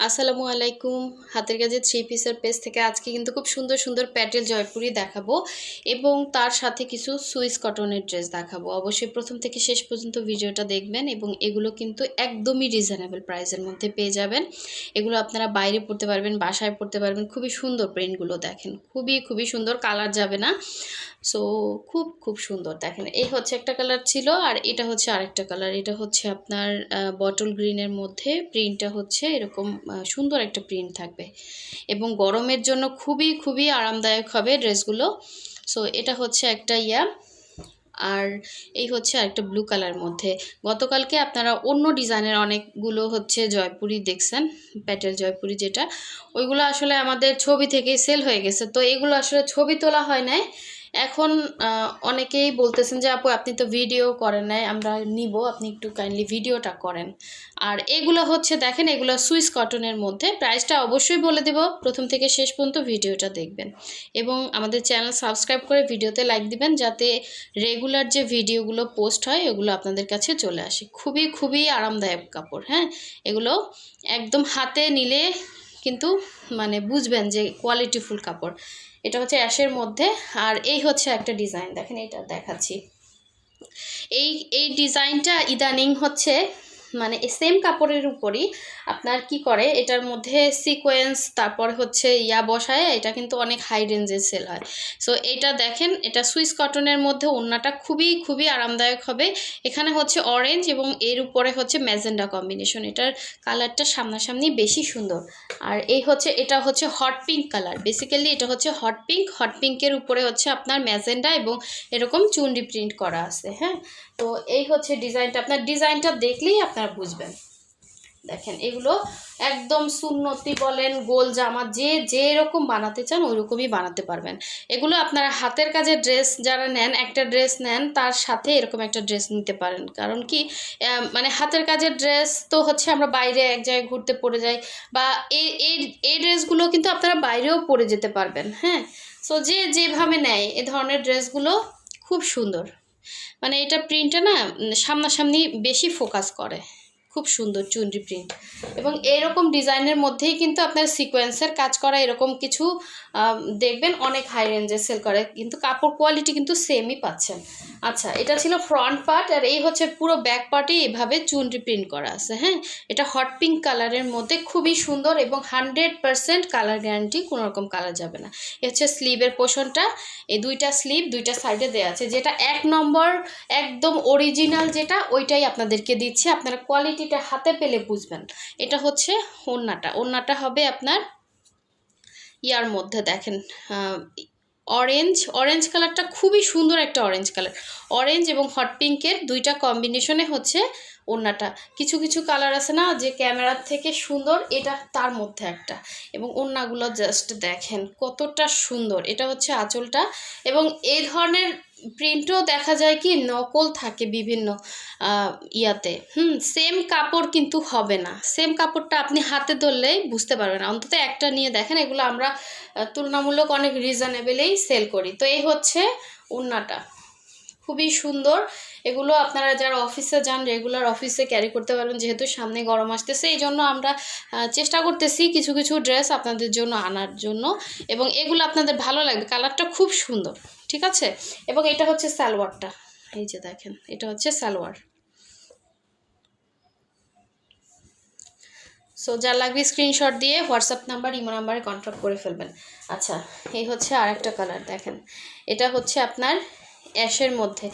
আসসালামু আলাইকুম। হাতের কাজে থ্রি পিসের পেজ থেকে আজকে কিন্তু খুব সুন্দর সুন্দর প্যাটেল জয়পুরি দেখাবো এবং তার সাথে কিছু সুইস কটনের ড্রেস দেখাবো। অবশ্যই প্রথম থেকে শেষ পর্যন্ত ভিডিওটা দেখবেন এবং এগুলো কিন্তু একদমই রিজনেবল প্রাইসের মধ্যে পেয়ে যাবেন। এগুলো আপনারা বাইরে পরতে পারবেন, বাসায় পরতে পারবেন। খুবই সুন্দর প্রিন্টগুলো দেখেন, খুবই সুন্দর, কালার যাবে না। সো খুব সুন্দর দেখেন। এই হচ্ছে একটা কালার ছিল আর এটা হচ্ছে আরেকটা কালার। এটা হচ্ছে আপনার বটল গ্রিনের মধ্যে প্রিন্টটা হচ্ছে এরকম সুন্দর একটা প্রিন্ট থাকবে এবং গরমের জন্য খুবই আরামদায়ক হবে ড্রেসগুলো। সো এটা হচ্ছে একটা আর এই হচ্ছে আরেকটা ব্লু কালার মধ্যে। গতকালকে আপনারা অন্য ডিজাইনের অনেকগুলো হচ্ছে জয়পুরি দেখছেন, প্যাটেল জয়পুরি যেটা, ওইগুলো আসলে আমাদের ছবি থেকেই সেল হয়ে গেছে। তো এগুলো আসলে ছবি তোলা হয় নাই। এখন অনেকেই বলতেছেন যে আপু আপনি তো ভিডিও করেন নাই, আমরা নিব, আপনি একটু কাইন্ডলি ভিডিওটা করেন। আর এগুলো হচ্ছে দেখেন, এগুলো সুইস কটনের মধ্যে। প্রাইসটা অবশ্যই বলে দেব, প্রথম থেকে শেষ পর্যন্ত ভিডিওটা দেখবেন এবং আমাদের চ্যানেল সাবস্ক্রাইব করে ভিডিওতে লাইক দিবেন যাতে রেগুলার যে ভিডিওগুলো পোস্ট হয় এগুলো আপনাদের কাছে চলে আসে। খুবই আরামদায়ক কাপড়। হ্যাঁ, এগুলো একদম হাতে নিলে কিন্তু মানে বুঝবেন যে কোয়ালিটিফুল কাপড়। এটা হচ্ছে অ্যাশের মধ্যে। আর এই হচ্ছে একটা ডিজাইন দেখেন, এটা দেখাচ্ছি। এই এই ডিজাইনটা ইদানিং হচ্ছে মানে সেম কাপড়ের উপরই আপনার কি করে, এটার মধ্যে সিকোয়েন্স তারপরে হচ্ছে বসায়, এটা কিন্তু অনেক হাই রেঞ্জে সেল হয়। সো এটা দেখেন, এটা সুইস কটনের মধ্যে ওড়নাটা খুবই আরামদায়ক হবে। এখানে হচ্ছে অরেঞ্জ এবং এর উপরে হচ্ছে ম্যাজেন্ডা কম্বিনেশন। এটার কালারটা সামনাসামনি বেশি সুন্দর। আর এই হচ্ছে, এটা হচ্ছে হট পিঙ্ক কালার। বেসিক্যালি এটা হচ্ছে হট পিঙ্কের উপরে হচ্ছে আপনার ম্যাজেন্ডা এবং এরকম চুনরি প্রিন্ট করা আছে। হ্যাঁ, তো এই হচ্ছে ডিজাইনটা। আপনার ডিজাইনটা দেখলেই আপনারা বুঝবেন। দেখেন, এগুলো একদম সুন্নতি বলেন, গোল জামা, যে এরকম বানাতে চান ওই রকমই বানাতে পারবেন। এগুলো আপনারা হাতের কাজের ড্রেস যারা নেন, একটা ড্রেস নেন তার সাথে এরকম একটা ড্রেস নিতে পারেন। কারণ কি, মানে হাতের কাজের ড্রেস তো হচ্ছে আমরা বাইরে এক জায়গায় ঘুরতে পরে যাই, বা এই ড্রেসগুলো কিন্তু আপনারা বাইরেও পরে যেতে পারবেন। হ্যাঁ, সো যেভাবে নেয় এ ধরনের ড্রেসগুলো খুব সুন্দর। মানে এটা প্রিন্টটা না সামনাসামনি বেশি ফোকাস করে। খুব সুন্দর চুনরি প্রিন্ট এবং এরকম ডিজাইনের মধ্যেই কিন্তু আপনার সিকোয়েন্সের কাজ করা এরকম কিছু দেখবেন অনেক হাই রেঞ্জে সেল করে, কিন্তু কাপড় কোয়ালিটি কিন্তু সেমই পাচ্ছেন। আচ্ছা, এটা ছিল ফ্রন্ট পার্ট আর এই হচ্ছে পুরো ব্যাক পার্টে এভাবে চুনরি প্রিন্ট করা আছে। হ্যাঁ, এটা হট পিঙ্ক কালারের মধ্যে খুবই সুন্দর এবং 100% কালার গ্যারান্টি, কোনো রকম কালার যাবে না। এ হচ্ছে স্লিভের পোর্শনটা। এই দুইটা স্লিভ দুইটা সাইডে দেওয়া আছে। যেটা 1 নম্বর একদম অরিজিনাল যেটা, ওইটাই আপনাদেরকে দিচ্ছে। আপনারা কোয়ালিটিটা হাতে পেলে বুঝবেন। এটা হচ্ছে ওড়নাটা হবে আপনার মধ্যে দেখেন, অরেঞ্জ কালারটা খুবই সুন্দর একটা অরেঞ্জ কালার। অরেঞ্জ এবং হট পিঙ্কের দুইটা কম্বিনেশনে হচ্ছে ওড়নাটা। কিছু কালার আছে না যে ক্যামেরার থেকে সুন্দর, এটা তার মধ্যে একটা। এবং ওড়নাগুলো জাস্ট দেখেন কতটা সুন্দর। এটা হচ্ছে আঁচলটা এবং এই ধরনের প্রিন্টও দেখা যায় কি নকল থাকে বিভিন্ন সেম কাপড় কিন্তু হবে না। সেম কাপড়টা আপনি হাতে ধরলেই বুঝতে পারবেন না। অন্তত একটা নিয়ে দেখেন। এগুলো আমরা তুলনামূলক অনেক রিজনেবলেই সেল করি। তো এই হচ্ছে ওড়নাটা, খুবই সুন্দর। এগুলো আপনারা যারা অফিসে যান রেগুলার অফিসে ক্যারি করতে পারবেন, যেহেতু সামনে গরম আসতেছে এই জন্য আমরা চেষ্টা করতেছি কিছু ড্রেস আপনাদের জন্য আনার জন্য এবং এগুলো আপনাদের ভালো লাগবে। কালারটা খুব সুন্দর, ঠিক আছে। এবং এটা হচ্ছে সালোয়ারটা, এই যে দেখেন, এটা হচ্ছে সালোয়ার। সো যা লাগবে স্ক্রিনশট দিয়ে হোয়াটসঅ্যাপ নাম্বার ইমো নাম্বারে কন্ট্যাক্ট করে ফেলবেন। আচ্ছা, এই হচ্ছে আরেকটা কালার দেখেন। এটা হচ্ছে আপনার অ্যাশের মধ্যে।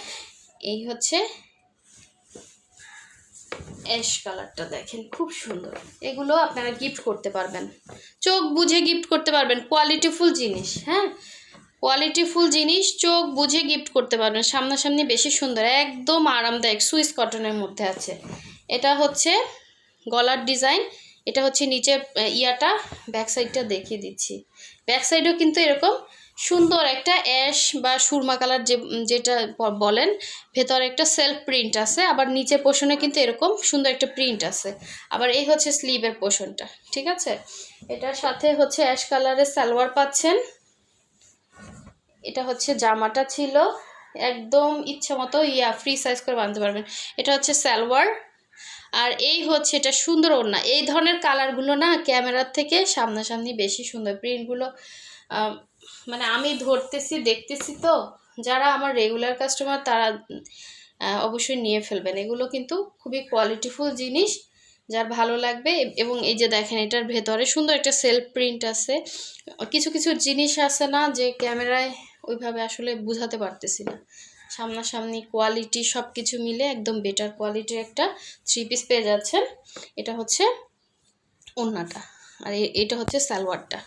এই হচ্ছে অ্যাশ কালারটা দেখেন, খুব সুন্দর। এগুলো আপনারা গিফট করতে পারবেন, চোখ বুঝে গিফট করতে পারবেন। কোয়ালিটিফুল জিনিস, হ্যাঁ, কোয়ালিটিফুল জিনিস চোখ বুঝে গিফট করতে পারবেন। সামনাসামনি বেশি সুন্দর, একদম আরামদায়ক, সুইস কটনের মধ্যে আছে। এটা হচ্ছে গলার ডিজাইন। এটা হচ্ছে নিচে ব্যাক সাইডটা দেখিয়ে দিচ্ছি। ব্যাক সাইডেও কিন্তু এরকম সুন্দর একটা অ্যাশ বা সুরমা কালার যেটা বলেন, ভেতরে একটা সেলফ প্রিন্ট আছে, আবার নিচে পোর্শনে কিন্তু এরকম সুন্দর একটা প্রিন্ট আছে। আবার এই হচ্ছে স্লিভের পোর্শনটা, ঠিক আছে। এটার সাথে হচ্ছে অ্যাশ কালারের সালোয়ার পাচ্ছেন। এটা হচ্ছে জামাটা ছিল, একদম ইচ্ছে মতো ফ্রি সাইজ করে বানাতে পারবেন। এটা হচ্ছে সালোয়ার আর এই হচ্ছে এটা সুন্দর ওড়না। এই ধরনের কালারগুলো না ক্যামেরার থেকে সামনাসামনি বেশি সুন্দর প্রিন্টগুলো। মানে আমি ধরতেছি দেখতেছি তো, যারা আমার রেগুলার কাস্টমার তারা অবশ্যই নিয়ে ফেলবেন। এগুলো কিন্তু খুবই কোয়ালিটিফুল জিনিস, যার ভালো লাগবে। এবং এই যে দেখেন এটার ভেতরে সুন্দর একটা সেলফ প্রিন্ট আছে। কিছু কিছু জিনিস আছে না যে ক্যামেরায় ওইভাবে আসলে বুঝাতে পারতেছি না, সামনাসামনি কোয়ালিটি সব কিছু মিলে একদম বেটার কোয়ালিটির একটা 3 পিস পেয়ে যাচ্ছেন। এটা হচ্ছে ওড়নাটা, আর এটা হচ্ছে সালোয়ারটা।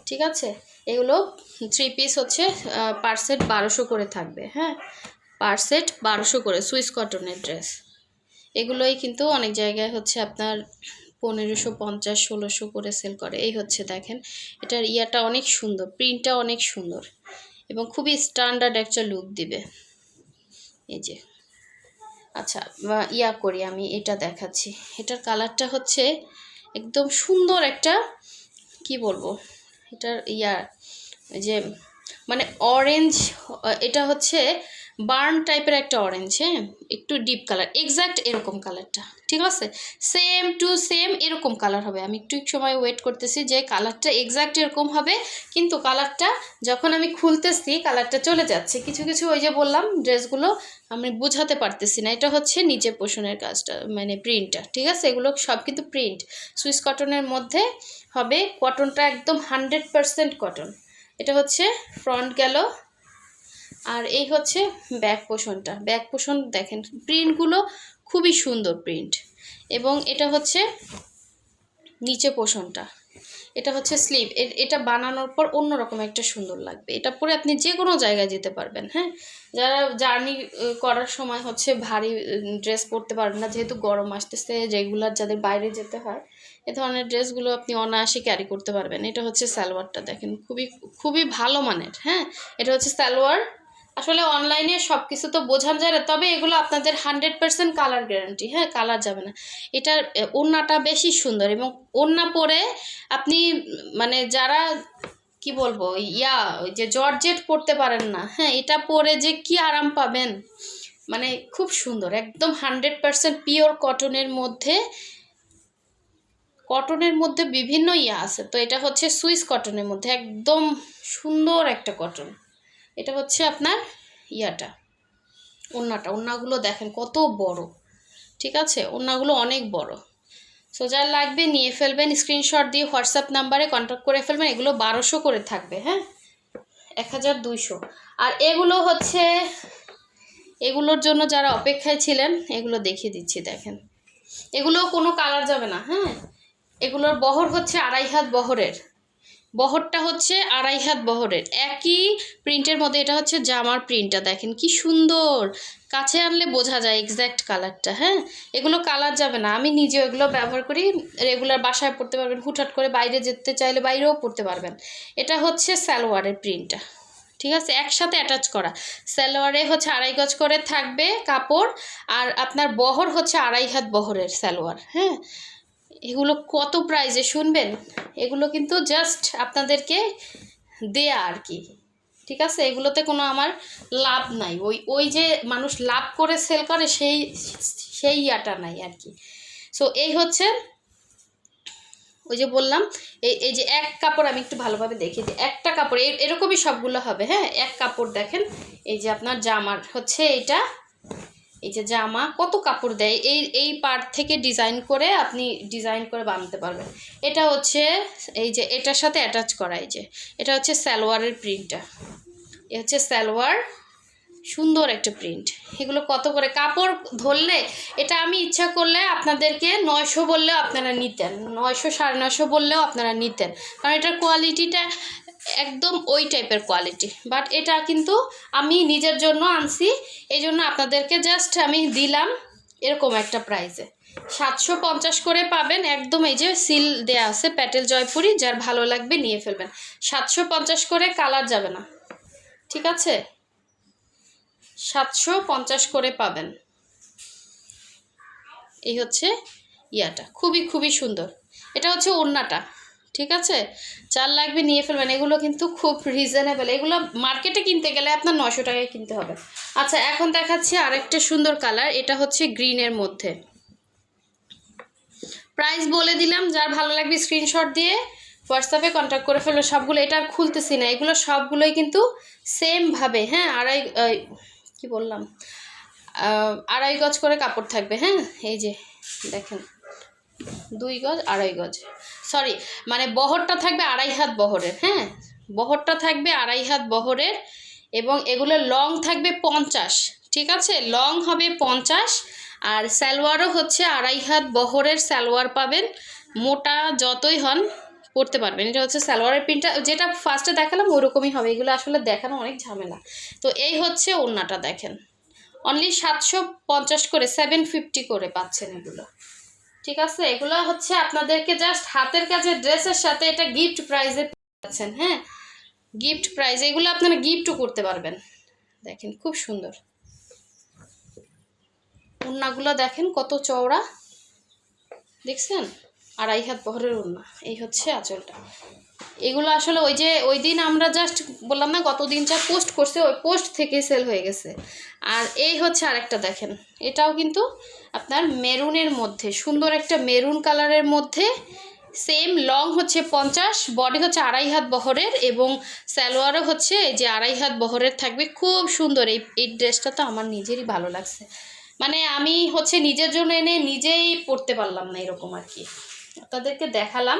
ঠিক আছে, এগুলো 3 পিস হচ্ছে পার সেট 1200 করে থাকবে। হ্যাঁ, পার সেট 1200 করে সুইস কটনের ড্রেস। এগুলোই কিন্তু অনেক জায়গায় হচ্ছে আপনার 1550 1600 করে সেল করে। এই হচ্ছে দেখেন এটার ইয়াটা অনেক সুন্দর, প্রিন্টটা অনেক সুন্দর এবং খুবই স্ট্যান্ডার্ড একটা লুক দিবে। এই যে আচ্ছা ইয়া করি আমি, এটা দেখাচ্ছি। এটার কালারটা হচ্ছে একদম সুন্দর একটা, কি বলবো, এটার যে মানে অরেঞ্জ, এটা হচ্ছে বার্ন টাইপের একটা অরেঞ্জ। হ্যাঁ, একটু ডিপ কালার, এক্স্যাক্ট এরকম কালারটা। ঠিক আছে, সেম টু সেম এরকম কালার হবে। আমি একটু সময় ওয়েট করতেছি যে কালারটা এক্স্যাক্ট এরকম হবে, কিন্তু কালারটা যখন আমি খুলতেছি কালারটা চলে যাচ্ছে। কিছু কিছু ওই যে বললাম ড্রেসগুলো আমি বুঝাতে পারতেছি না। এটা হচ্ছে নিচে পোষণের কাজটা, মানে প্রিন্টটা। ঠিক আছে, এগুলো সব কিন্তু প্রিন্ট সুইস কটনের মধ্যে হবে। কটনটা একদম 100% কটন। এটা হচ্ছে ফ্রন্ট গেল, আর এই হচ্ছে ব্যাক পোষণটা। ব্যাক পোষণ দেখেন প্রিন্টগুলো খুবই সুন্দর প্রিন্ট। এবং এটা হচ্ছে নিচে পোষণটা, এটা হচ্ছে স্লিভ। এটা বানানোর পর অন্যরকম একটা সুন্দর লাগবে। এটা পরে আপনি যে কোনো জায়গায় যেতে পারবেন। হ্যাঁ, যারা জার্নি করার সময় হচ্ছে ভারী ড্রেস পরতে পারবেন না, যেহেতু গরম আসতেছে, রেগুলার যাদের বাইরে যেতে হয়, এ ধরনের ড্রেসগুলো আপনি অনায়াসে ক্যারি করতে পারবেন। এটা হচ্ছে সালোয়ারটা দেখেন, খুবই খুবই ভালো মানের। হ্যাঁ, এটা হচ্ছে সালোয়ার। আসলে অনলাইনে সব কিছু তো বোঝানো যায় না, তবে এগুলো আপনাদের 100% কালার গ্যারান্টি। হ্যাঁ, কালার যাবে না। এটার ওড়নাটা বেশি সুন্দর, এবং ওড়না পরে আপনি মানে যারা কি বলবো ওই যে জর্জেট পরতে পারেন না, হ্যাঁ, এটা পরে যে কি আরাম পাবেন, মানে খুব সুন্দর। একদম 100% পিওর কটনের মধ্যে, বিভিন্ন আছে। তো এটা হচ্ছে সুইস কটনের মধ্যে একদম সুন্দর একটা কটন। এটা হচ্ছে আপনার ওড়নাগুলো দেখেন কত বড়। ঠিক আছে, ওড়নাগুলো অনেক বড়। সো যার লাগবে নিয়ে ফেলবেন, স্ক্রিনশট দিয়ে হোয়াটসঅ্যাপ নাম্বারে কন্ট্যাক্ট করে ফেলবেন। এগুলো 1200 করে থাকবে। হ্যাঁ, 1200। আর এগুলো হচ্ছে, এগুলোর জন্য যারা অপেক্ষায় ছিলেন, এগুলো দেখিয়ে দিচ্ছি দেখেন। এগুলো কোনো কালার যাবে না। হ্যাঁ, এগুলোর বহর হচ্ছে 2.5 হাত বহরের। বহরটা হচ্ছে 2.5 হাত বহরের, একই প্রিন্টের মধ্যে। এটা হচ্ছে জামার প্রিন্টটা দেখেন কি সুন্দর, কাছে আনলে বোঝা যায় এক্স্যাক্ট কালারটা। হ্যাঁ, এগুলো কালার যাবে না। আমি নিজে এগুলো ব্যবহার করি, রেগুলার বাসায় পরতে পারবেন, হুটহাট করে বাইরে যেতে চাইলে বাইরেও পরতে পারবেন। এটা হচ্ছে সালোয়ারের প্রিন্টটা। ঠিক আছে, একসাথে অ্যাটাচ করা। সালোয়ারে হচ্ছে 2.5 গজ করে থাকবে কাপড়, আর আপনার বহর হচ্ছে 2.5 হাত বহরের সালোয়ার। হ্যাঁ, এগুলো কত প্রাইজে শুনবেন? এগুলো কিন্তু জাস্ট আপনাদেরকে দেয়া আর কি। ঠিক আছে, এগুলোতে কোনো আমার লাভ নাই। ওই যে মানুষ লাভ করে সেল করে সেই ইয়াটা নাই আর কি। সো এই হচ্ছে ওই যে বললাম, এই যে এক কাপড়, আমি একটু ভালোভাবে দেখি যে একটা কাপড় এরকমই সবগুলো হবে। হ্যাঁ, এক কাপড় দেখেন। এই যে আপনার জামার হচ্ছে এটা, এই যে জামা কত কাপড় দেয়, এই পার্ট থেকে ডিজাইন করে আপনি ডিজাইন করে বানাতে পারবেন। এটা হচ্ছে এই যে এটার সাথে অ্যাটাচ করা, এই যে এটা হচ্ছে সালোয়ারের প্রিন্টটা। এ হচ্ছে সালোয়ার, সুন্দর একটা প্রিন্ট। এগুলো কত করে কাপড় ধরলে, এটা আমি ইচ্ছা করলে আপনাদেরকে 900 বললেও আপনারা নিতেন, 900 950 বললেও আপনারা নিতেন, কারণ এটার কোয়ালিটিটা একদম ওই টাইপের কোয়ালিটি। বাট এটা কিন্তু আমি নিজের জন্য আনছি, এই জন্য আপনাদেরকে জাস্ট আমি দিলাম এরকম একটা প্রাইসে। 750 করে পাবেন একদম। এই যে সিল দেয়া আছে প্যাটেল জয়পুরি, যার ভালো লাগবে নিয়ে ফেলবেন। 750 করে, কালার যাবে না। ঠিক আছে, 750 করে পাবেন। এই হচ্ছে খুবই খুবই সুন্দর। এটা হচ্ছে ওড়নাটা। ঠিক আছে, যার লাগবে নিয়ে ফেলবেন। এগুলো কিন্তু খুব রিজনেবল, এগুলো মার্কেটে কিনতে গেলে আপনার 900 টাকায় কিনতে হবে। আচ্ছা, এখন দেখাচ্ছি আরেকটা সুন্দর কালার। এটা হচ্ছে গ্রিনের মধ্যে। প্রাইস বলে দিলাম, যার ভালো লাগবে স্ক্রিনশট দিয়ে হোয়াটসঅ্যাপে কন্ট্যাক্ট করে ফেলো। সবগুলো, এটা আর খুলতেছি না, এগুলো সবগুলোই কিন্তু সেমভাবে, হ্যাঁ, কি বললাম, 2.5 গজ করে কাপড় থাকবে। হ্যাঁ, এই যে দেখেন 2 গজ 2.5 গজ, সরি মানে বহরটা থাকবে 2.5 হাত বহরের। হ্যাঁ, বহরটা থাকবে 2.5 হাত বহরের এবং এগুলো লং থাকবে 50, ঠিক আছে, লং হবে 50। আর সালোয়ারও হচ্ছে 2.5 হাত বহরের সালোয়ার পাবেন, মোটা যতই হন পরতে পারবেন। এটা হচ্ছে সালোয়ারের প্রিন্টটা, যেটা ফার্স্টে দেখালাম ওরকমই হবে। এগুলো আসলে দেখানো অনেক ঝামেলা। তো এই হচ্ছে ওড়নাটা, দেখেন অনলি 750 করে, 750 করে পাচ্ছেন এগুলো, ঠিক আছে। এগুলো হচ্ছে আপনাদেরকে জাস্ট হাতের কাছে ড্রেসের সাথে এটা গিফট প্রাইজে পাচ্ছেন। হ্যাঁ, গিফট প্রাইজ, এগুলো আপনারা গিফটও করতে পারবেন। দেখেন খুব সুন্দর ওড়নাগুলো, দেখেন কত চওড়া, দেখছেন 2.5 হাত বহরের ওড়না। এই হচ্ছে আঁচলটা। এগুলো আসলে ওই দিন আমরা জাস্ট বললাম না গতদিন যা পোস্ট করছে ওই পোস্ট থেকেই সেল হয়ে গেছে। আর এই হচ্ছে আরেকটা, দেখেন এটাও কিন্তু আপনার মেরুনের মধ্যে, সুন্দর একটা মেরুন কালারের মধ্যে, সেম লং হচ্ছে 50, বডি হচ্ছে 2.5 হাত বহরের এবং সালোয়ারও হচ্ছে এই যে 2.5 হাত বহরের থাকবে। খুব সুন্দর এই ড্রেসটা তো আমার নিজেরই ভালো লাগছে, মানে আমি হচ্ছে নিজের জন্য এনে নিজেই পরতে পারলাম না এরকম আর কি, আপনাদেরকে দেখালাম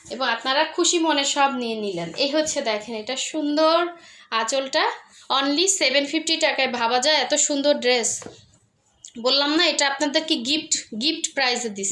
এবং আপনারা খুশি মনে সব নিয়ে নিলেন। এই হচ্ছে দেখেন এটা সুন্দর আঁচলটা, অনলি 750 টাকায়। ভাবা যায় এত সুন্দর ড্রেস, বললাম না এটা আপনাদেরকে গিফট প্রাইজে দিচ্ছি।